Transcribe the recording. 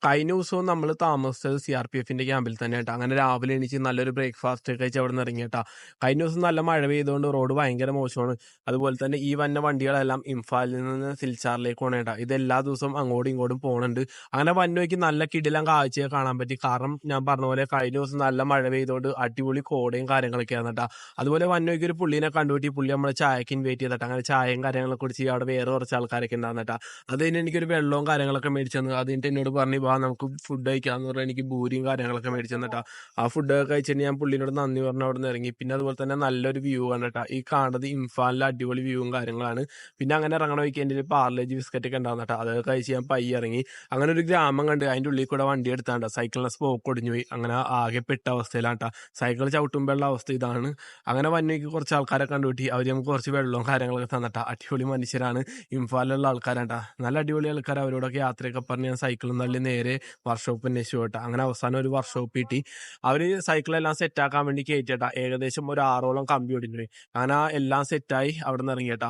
കഴിഞ്ഞ ദിവസവും നമ്മൾ താമസിച്ചത് CRPFന്റെ ക്യാമ്പിൽ തന്നെ കേട്ടോ. അങ്ങനെ രാവിലെ എണീച്ച് നല്ലൊരു ബ്രേക്ക്ഫാസ്റ്റ് ഒക്കെ കഴിച്ച് അവിടെ നിന്ന് ഇറങ്ങി കേട്ടോ. കഴിഞ്ഞ ദിവസം നല്ല മഴ പെയ്തുകൊണ്ട് റോഡ് ഭയങ്കര മോശമാണ്. അതുപോലെ തന്നെ ഈ വന്ന വണ്ടികളെല്ലാം ഇംഫാലിൽ നിന്ന് സിൽച്ചാറിലേക്ക് പോകണം കേട്ടോ. ഇത് എല്ലാ ദിവസവും അങ്ങോട്ടും ഇങ്ങോട്ടും പോകുന്നുണ്ട്. അങ്ങനെ വന്ന വഴിക്ക് നല്ല കിടിലം കാഴ്ചയൊക്കെ കാണാൻ പറ്റി. കാരണം ഞാൻ പറഞ്ഞ പോലെ കഴിഞ്ഞ ദിവസം നല്ല മഴ പെയ്തുകൊണ്ട് അടിപൊളി കോടയും കാര്യങ്ങളൊക്കെ ആയിരുന്നു കേട്ടോ. അതുപോലെ വന്ന വഴിക്ക് ഒരു പുള്ളീനെ കണ്ടുപിട്ടി. പുള്ളി നമ്മളെ ചായക്ക് ഇൻവൈറ്റ് ചെയ്തിട്ട് അങ്ങനെ ചായയും കാര്യങ്ങളൊക്കെ കുടിച്ച് അവിടെ വേറെ കുറച്ച് ആൾക്കാരൊക്കെ ഉണ്ടായിരുന്നു കേട്ടോ. അത് കഴിഞ്ഞ് എനിക്കൊരു വെള്ളവും കാര്യങ്ങളൊക്കെ മേടിച്ചു തന്നു. അത് കഴിഞ്ഞിട്ട് എന്നോട് പറഞ്ഞു വാ നമുക്ക് ഫുഡ് കഴിക്കാന്ന് പറഞ്ഞാൽ എനിക്ക് ഭൂരിയും കാര്യങ്ങളൊക്കെ മേടിച്ചു തന്നിട്ടാ. ആ ഫുഡൊക്കെ കഴിച്ചിട്ട് ഞാൻ പുള്ളിനോട് നന്ദി പറഞ്ഞ് അവിടെ നിന്ന് ഇറങ്ങി. പിന്നെ അതുപോലെ തന്നെ നല്ലൊരു വ്യൂ കണ്ടിട്ടാ. ഈ കാണുന്നത് ഇംഫാലിലെ അടിപൊളി വ്യൂവും കാര്യങ്ങളാണ്. പിന്നെ അങ്ങനെ ഇറങ്ങണ വഴിക്ക് എൻ്റെ ഒരു പാർലേജ് ബിസ്ക്കറ്റ് ഒക്കെ ഉണ്ടാകുന്ന കേട്ടോ. അതൊക്കെ കഴിച്ച് ഞാൻ പയ്യെ ഇറങ്ങി. അങ്ങനെ ഒരു ഗ്രാമം കണ്ട് അതിൻ്റെ ഉള്ളിൽ കൂടെ വണ്ടി എടുത്താണ്ട സൈക്കിളിൻ്റെ സ്പോക്ക് ഒടിഞ്ഞു പോയി. അങ്ങനെ ആകെ പെട്ട അവസ്ഥയിലാണ് കേട്ടോ. സൈക്കിൾ ചവിട്ടുമ്പോഴുള്ള അവസ്ഥ ഇതാണ്. അങ്ങനെ വന്നേക്ക് കുറച്ച് ആൾക്കാരെ കണ്ടുപിട്ടി. അവർ നമുക്ക് കുറച്ച് വെള്ളവും കാര്യങ്ങളൊക്കെ തന്നിട്ടാ. അടിപൊളി മനുഷ്യരാണ്, ഇംഫാലിലുള്ള ആൾക്കാരാട്ടാ. നല്ല അടിപൊളി ആൾക്കാർ. അവരോടൊക്കെ യാത്രയൊക്കെ പറഞ്ഞ് ഞാൻ സൈക്കിളും തള്ളി നേരെ വർക്ക്ഷോപ്പ് അന്വേഷിച്ചു കേട്ടോ. അങ്ങനെ അവസാനം ഒരു വർക്ക്ഷോപ്പ് കിട്ടി. അവർ സൈക്കിളെല്ലാം സെറ്റാക്കാൻ വേണ്ടി കയറ്റിട്ടാ. ഏകദേശം ഒരു 6ഓളം കമ്പി ഒടിഞ്ഞു പോയി. അങ്ങനെ എല്ലാം സെറ്റായി അവിടെ നിന്ന് ഇറങ്ങിയേട്ടാ.